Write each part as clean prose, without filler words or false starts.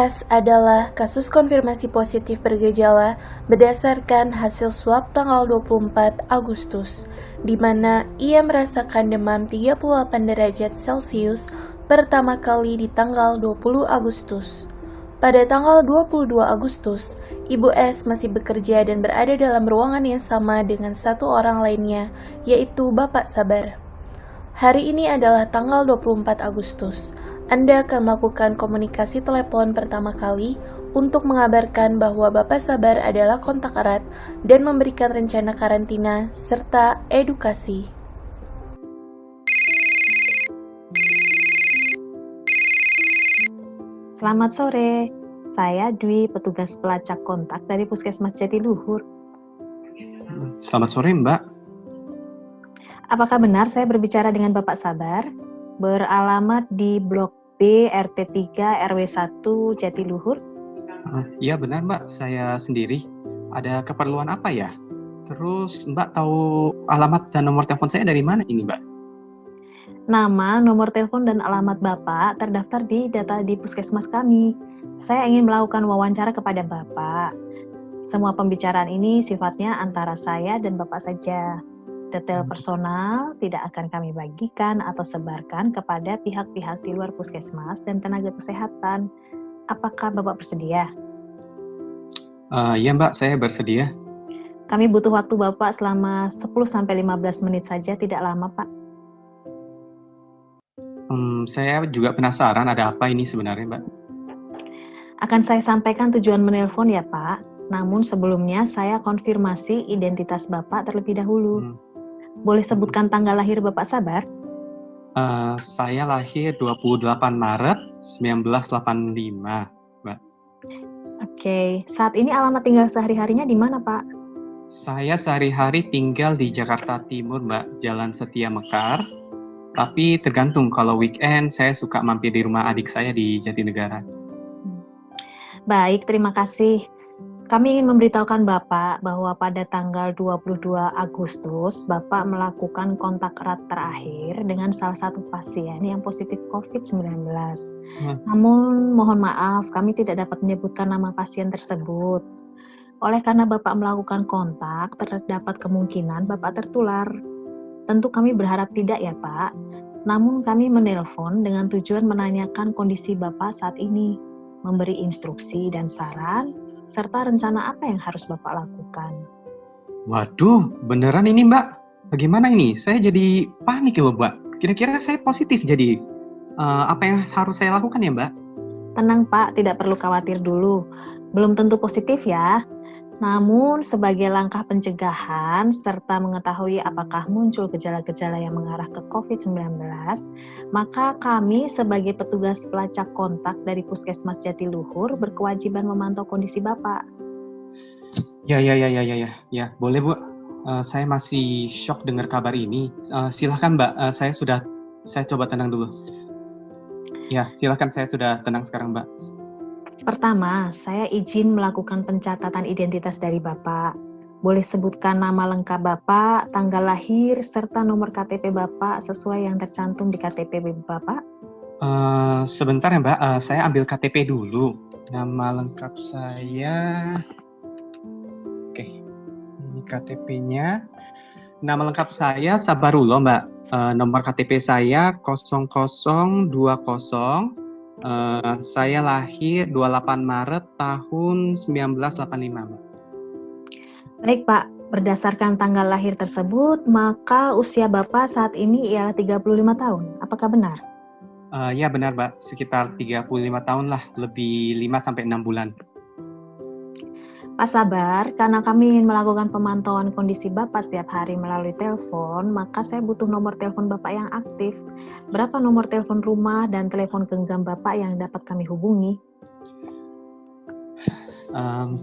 S adalah kasus konfirmasi positif bergejala berdasarkan hasil swab tanggal 24 Agustus, di mana ia merasakan demam 38 derajat Celcius pertama kali di tanggal 20 Agustus. Pada tanggal 22 Agustus, Ibu S masih bekerja dan berada dalam ruangan yang sama dengan satu orang lainnya, yaitu Bapak Sabar. Hari ini adalah tanggal 24 Agustus. Anda akan melakukan komunikasi telepon pertama kali untuk mengabarkan bahwa Bapak Sabar adalah kontak erat dan memberikan rencana karantina serta edukasi. Selamat sore, saya Dwi, petugas pelacak kontak dari Puskesmas Jatiluhur. Selamat sore, Mbak. Apakah benar saya berbicara dengan Bapak Sabar? Beralamat di Blok B, RT 3, RW 1, Jatiluhur? Iya benar, Mbak. Saya sendiri. Ada keperluan apa ya? Terus Mbak tahu alamat dan nomor telepon saya dari mana ini, Mbak? Nama, nomor telepon, dan alamat Bapak terdaftar di data di puskesmas kami. Saya ingin melakukan wawancara kepada Bapak. Semua pembicaraan ini sifatnya antara saya dan Bapak saja. Detail personal tidak akan kami bagikan atau sebarkan kepada pihak-pihak di luar puskesmas dan tenaga kesehatan. Apakah Bapak bersedia? Iya, Mbak. Saya bersedia. Kami butuh waktu Bapak selama 10-15 menit saja, tidak lama, Pak. Saya juga penasaran ada apa ini sebenarnya, Mbak. Akan saya sampaikan tujuan menelpon ya, Pak. Namun sebelumnya saya konfirmasi identitas Bapak terlebih dahulu. Boleh sebutkan tanggal lahir Bapak Sabar? Saya lahir 28 Maret 1985, Mbak. Oke, saat ini alamat tinggal sehari-harinya di mana, Pak? Saya sehari-hari tinggal di Jakarta Timur, Mbak. Jalan Setia Mekar. Tapi tergantung, kalau weekend saya suka mampir di rumah adik saya di Jatinegara. Baik, terima kasih. Kami ingin memberitahukan Bapak bahwa pada tanggal 22 Agustus, Bapak melakukan kontak erat terakhir dengan salah satu pasien yang positif COVID-19. Namun, mohon maaf, kami tidak dapat menyebutkan nama pasien tersebut. Oleh karena Bapak melakukan kontak, terdapat kemungkinan Bapak tertular. Tentu kami berharap tidak ya, Pak. Namun kami menelpon dengan tujuan menanyakan kondisi Bapak saat ini, memberi instruksi dan saran, serta rencana apa yang harus Bapak lakukan. Waduh, beneran ini, Mbak? Bagaimana ini? Saya jadi panik ya, Mbak. Kira-kira saya positif jadi. Apa yang harus saya lakukan ya, Mbak? Tenang, Pak. Tidak perlu khawatir dulu. Belum tentu positif ya. Namun, sebagai langkah pencegahan serta mengetahui apakah muncul gejala-gejala yang mengarah ke COVID-19, maka kami sebagai petugas pelacak kontak dari Puskesmas Jatiluhur berkewajiban memantau kondisi Bapak. Ya, boleh, Bu. Saya masih shock dengar kabar ini. Silahkan, Mbak. Saya coba tenang dulu. Ya, silahkan, saya sudah tenang sekarang, Mbak. Pertama, saya izin melakukan pencatatan identitas dari Bapak. Boleh sebutkan nama lengkap Bapak, tanggal lahir, serta nomor KTP Bapak sesuai yang tercantum di KTP Bapak? Sebentar ya, Mbak. Saya ambil KTP dulu. Nama lengkap saya... Oke, ini KTP-nya. Nama lengkap saya Sabarullah, Mbak. Nomor KTP saya 0020. Saya lahir 28 Maret tahun 1985, Mbak. Baik, Pak. Berdasarkan tanggal lahir tersebut, maka usia Bapak saat ini ialah 35 tahun. Apakah benar? Ya, benar, Mbak. Sekitar 35 tahun lah, lebih 5-6 bulan. Pak Sabar, karena kami ingin melakukan pemantauan kondisi Bapak setiap hari melalui telepon, maka saya butuh nomor telepon Bapak yang aktif. Berapa nomor telepon rumah dan telepon genggam Bapak yang dapat kami hubungi?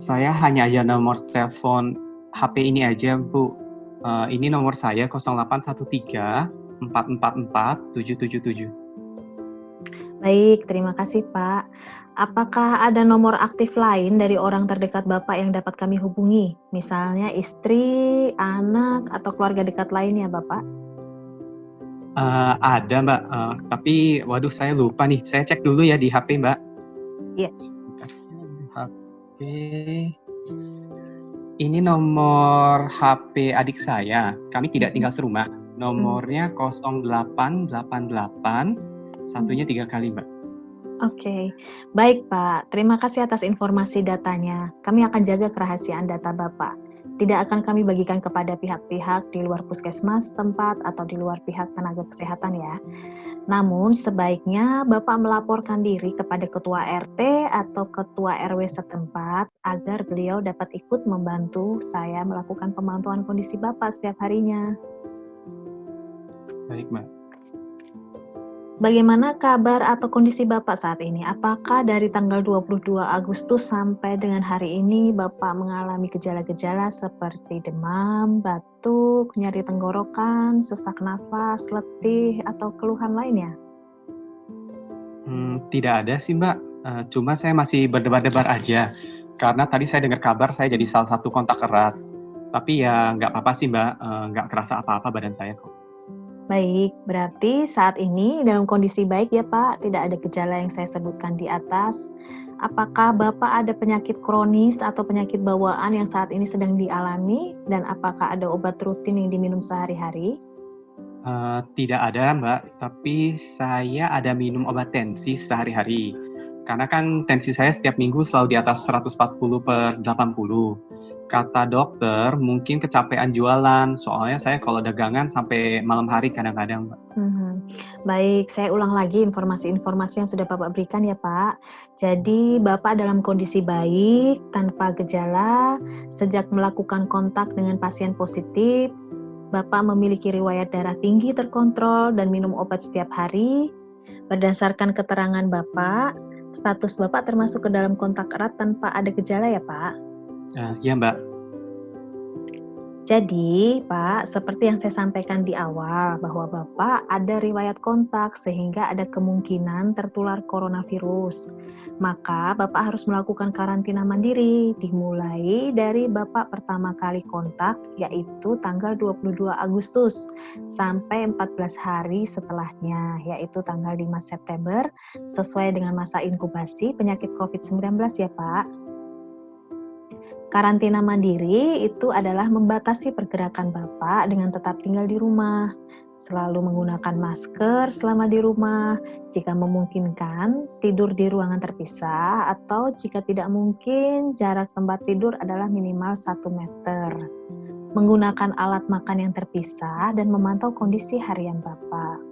Saya hanya aja nomor telepon HP ini aja, Bu. Ini nomor saya 0813 444 777. Baik, terima kasih, Pak. Apakah ada nomor aktif lain dari orang terdekat Bapak yang dapat kami hubungi? Misalnya istri, anak, atau keluarga dekat lainnya, Bapak? Ada, Mbak. Tapi, waduh, saya lupa nih. Saya cek dulu ya di HP, Mbak. Iya. HP. Ini nomor HP adik saya. Kami tidak tinggal serumah. Nomornya 0888, satunya 3 kali, Mbak. Oke, baik Pak. Terima kasih atas informasi datanya. Kami akan jaga kerahasiaan data Bapak. Tidak akan kami bagikan kepada pihak-pihak di luar puskesmas tempat atau di luar pihak tenaga kesehatan ya. Namun sebaiknya Bapak melaporkan diri kepada Ketua RT atau Ketua RW setempat agar beliau dapat ikut membantu saya melakukan pemantauan kondisi Bapak setiap harinya. Baik, Mbak. Bagaimana kabar atau kondisi Bapak saat ini? Apakah dari tanggal 22 Agustus sampai dengan hari ini Bapak mengalami gejala-gejala seperti demam, batuk, nyeri tenggorokan, sesak nafas, letih, atau keluhan lainnya? Tidak ada sih, Mbak. Cuma saya masih berdebar-debar aja. Karena tadi saya dengar kabar saya jadi salah satu kontak erat. Tapi ya nggak apa-apa sih, Mbak. Nggak kerasa apa-apa badan saya kok. Baik, berarti saat ini dalam kondisi baik ya Pak, tidak ada gejala yang saya sebutkan di atas. Apakah Bapak ada penyakit kronis atau penyakit bawaan yang saat ini sedang dialami? Dan apakah ada obat rutin yang diminum sehari-hari? Tidak ada, Mbak. Tapi saya ada minum obat tensi sehari-hari. Karena kan tensi saya setiap minggu selalu di atas 140/80. Kata dokter, mungkin kecapean jualan. Soalnya saya kalau dagangan sampai malam hari kadang-kadang, Mbak. Baik, saya ulang lagi informasi-informasi yang sudah Bapak berikan ya Pak. Jadi Bapak dalam kondisi baik, tanpa gejala, sejak melakukan kontak dengan pasien positif, Bapak memiliki riwayat darah tinggi terkontrol dan minum obat setiap hari. Berdasarkan keterangan Bapak, status Bapak termasuk ke dalam kontak erat tanpa ada gejala ya Pak? Ya, Mbak. Jadi, Pak, seperti yang saya sampaikan di awal, bahwa Bapak ada riwayat kontak sehingga ada kemungkinan tertular coronavirus. Maka, Bapak harus melakukan karantina mandiri, dimulai dari Bapak pertama kali kontak, yaitu tanggal 22 Agustus, sampai 14 hari setelahnya, yaitu tanggal 5 September, sesuai dengan masa inkubasi penyakit COVID-19 ya, Pak. Karantina mandiri itu adalah membatasi pergerakan Bapak dengan tetap tinggal di rumah, selalu menggunakan masker selama di rumah, jika memungkinkan tidur di ruangan terpisah, atau jika tidak mungkin jarak tempat tidur adalah minimal 1 meter. Menggunakan alat makan yang terpisah dan memantau kondisi harian Bapak.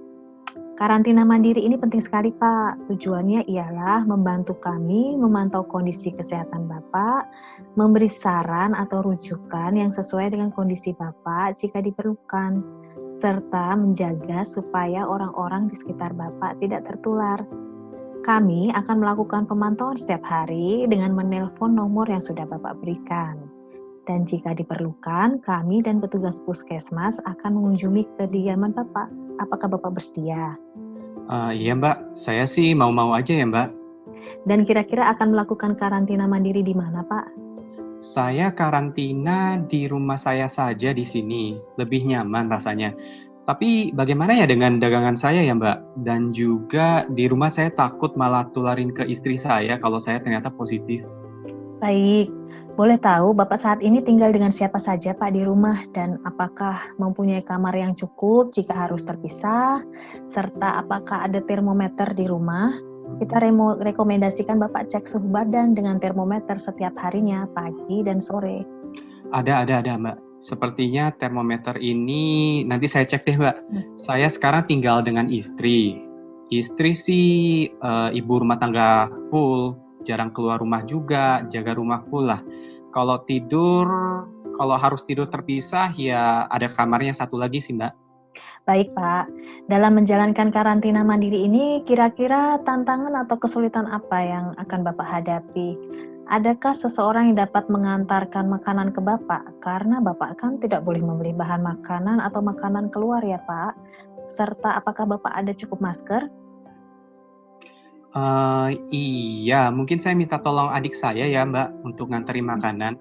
Karantina mandiri ini penting sekali Pak. Tujuannya ialah membantu kami memantau kondisi kesehatan Bapak, memberi saran atau rujukan yang sesuai dengan kondisi Bapak jika diperlukan, serta menjaga supaya orang-orang di sekitar Bapak tidak tertular. Kami akan melakukan pemantauan setiap hari dengan menelpon nomor yang sudah Bapak berikan. Dan jika diperlukan, kami dan petugas puskesmas akan mengunjungi kediaman Bapak. Apakah Bapak bersedia? Iya, Mbak. Saya sih mau-mau aja ya, Mbak. Dan kira-kira akan melakukan karantina mandiri di mana, Pak? Saya karantina di rumah saya saja di sini. Lebih nyaman rasanya. Tapi bagaimana ya dengan dagangan saya ya, Mbak? Dan juga di rumah saya takut malah tularin ke istri saya kalau saya ternyata positif. Baik. Boleh tahu Bapak saat ini tinggal dengan siapa saja Pak di rumah dan apakah mempunyai kamar yang cukup jika harus terpisah, serta apakah ada termometer di rumah? Kita rekomendasikan Bapak cek suhu badan dengan termometer setiap harinya, pagi dan sore. Ada Mbak. Sepertinya termometer ini nanti saya cek deh Mbak. Saya sekarang tinggal dengan istri. Istri sih ibu rumah tangga full, jarang keluar rumah juga, jaga rumah full lah. Kalau harus tidur terpisah ya ada kamarnya satu lagi sih Mbak. Baik Pak, dalam menjalankan karantina mandiri ini kira-kira tantangan atau kesulitan apa yang akan Bapak hadapi? Adakah seseorang yang dapat mengantarkan makanan ke Bapak? Karena Bapak kan tidak boleh membeli bahan makanan atau makanan keluar ya Pak. Serta apakah Bapak ada cukup masker? Iya, mungkin saya minta tolong adik saya ya Mbak untuk nganterin makanan.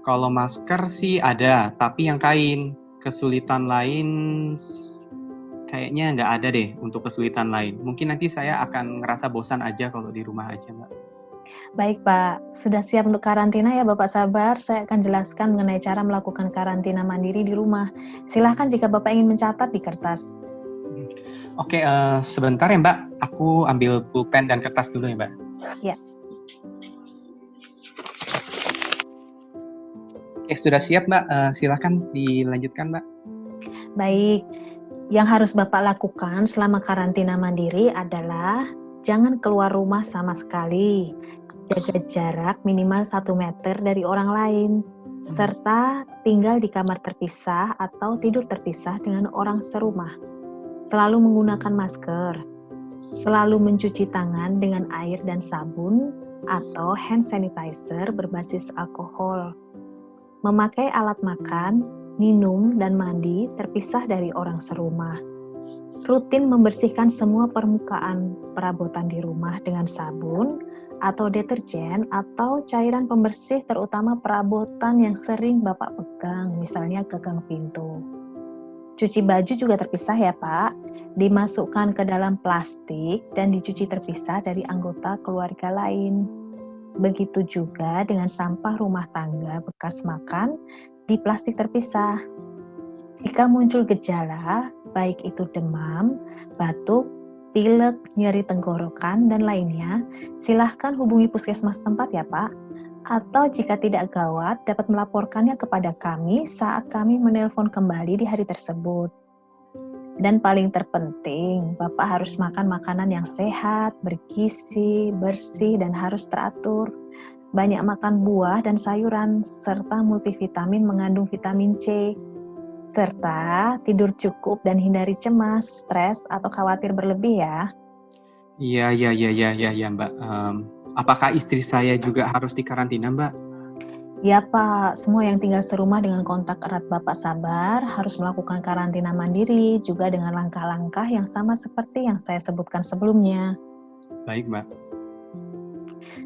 Kalau masker sih ada, tapi yang kain. Kesulitan lain kayaknya nggak ada deh untuk kesulitan lain. Mungkin nanti saya akan ngerasa bosan aja kalau di rumah aja Mbak. Baik Pak, sudah siap untuk karantina ya Bapak Sabar? Saya akan jelaskan mengenai cara melakukan karantina mandiri di rumah. Silahkan jika Bapak ingin mencatat di kertas. Oke, sebentar ya Mbak. Aku ambil pulpen dan kertas dulu ya Mbak. Ya. Oke, sudah siap Mbak. Silakan dilanjutkan Mbak. Baik, yang harus Bapak lakukan selama karantina mandiri adalah jangan keluar rumah sama sekali. Jaga jarak minimal 1 meter dari orang lain, serta tinggal di kamar terpisah atau tidur terpisah dengan orang serumah. Selalu menggunakan masker, selalu mencuci tangan dengan air dan sabun atau hand sanitizer berbasis alkohol. Memakai alat makan, minum, dan mandi terpisah dari orang serumah. Rutin membersihkan semua permukaan perabotan di rumah dengan sabun atau deterjen atau cairan pembersih, terutama perabotan yang sering Bapak pegang, misalnya gagang pintu. Cuci baju juga terpisah ya Pak, dimasukkan ke dalam plastik dan dicuci terpisah dari anggota keluarga lain. Begitu juga dengan sampah rumah tangga bekas makan di plastik terpisah. Jika muncul gejala, baik itu demam, batuk, pilek, nyeri tenggorokan, dan lainnya, silahkan hubungi puskesmas tempat ya Pak. Atau jika tidak gawat, dapat melaporkannya kepada kami saat kami menelpon kembali di hari tersebut. Dan paling terpenting, Bapak harus makan makanan yang sehat, bergizi, bersih, dan harus teratur. Banyak makan buah dan sayuran, serta multivitamin mengandung vitamin C. Serta tidur cukup dan hindari cemas, stres, atau khawatir berlebih ya. Iya Mbak. Apakah istri saya juga harus dikarantina Mbak? Ya Pak, semua yang tinggal serumah dengan kontak erat Bapak Sabar harus melakukan karantina mandiri juga dengan langkah-langkah yang sama seperti yang saya sebutkan sebelumnya. Baik Mbak.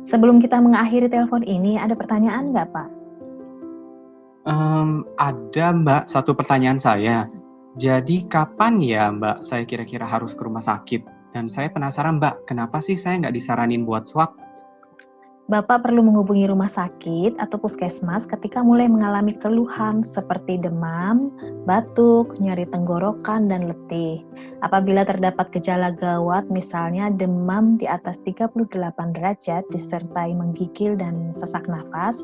Sebelum kita mengakhiri telepon ini, ada pertanyaan nggak Pak? Ada Mbak, satu pertanyaan saya. Jadi kapan ya Mbak saya kira-kira harus ke rumah sakit? Dan saya penasaran Mbak, kenapa sih saya nggak disaranin buat swab? Bapak perlu menghubungi rumah sakit atau puskesmas ketika mulai mengalami keluhan seperti demam, batuk, nyeri tenggorokan, dan letih. Apabila terdapat gejala gawat, misalnya demam di atas 38 derajat disertai menggigil dan sesak nafas,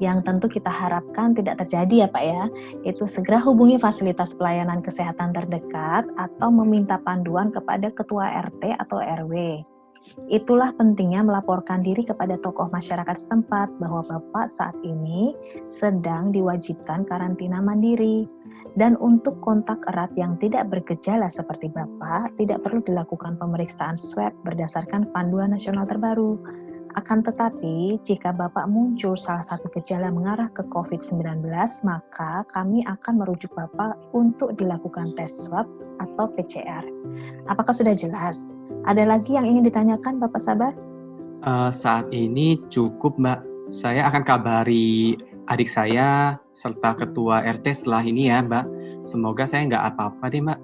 yang tentu kita harapkan tidak terjadi ya Pak ya, itu segera hubungi fasilitas pelayanan kesehatan terdekat atau meminta panduan kepada ketua RT atau RW. Itulah pentingnya melaporkan diri kepada tokoh masyarakat setempat bahwa Bapak saat ini sedang diwajibkan karantina mandiri. Dan untuk kontak erat yang tidak bergejala seperti Bapak, tidak perlu dilakukan pemeriksaan swab berdasarkan panduan nasional terbaru. Akan tetapi, jika Bapak muncul salah satu gejala mengarah ke COVID-19, maka kami akan merujuk Bapak untuk dilakukan tes swab atau PCR. Apakah sudah jelas? Ada lagi yang ingin ditanyakan Bapak Sabar? Saat ini cukup Mbak. Saya akan kabari adik saya serta ketua RT setelah ini ya Mbak. Semoga saya nggak apa-apa deh Mbak.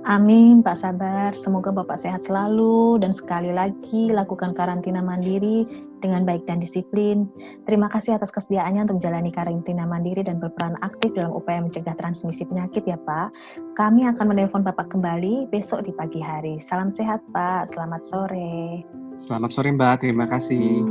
Amin Pak Sabar, semoga Bapak sehat selalu dan sekali lagi lakukan karantina mandiri dengan baik dan disiplin. Terima kasih atas kesediaannya untuk menjalani karantina mandiri dan berperan aktif dalam upaya mencegah transmisi penyakit ya Pak. Kami akan menelpon Bapak kembali besok di pagi hari. Salam sehat Pak, selamat sore. Selamat sore Mbak, terima kasih.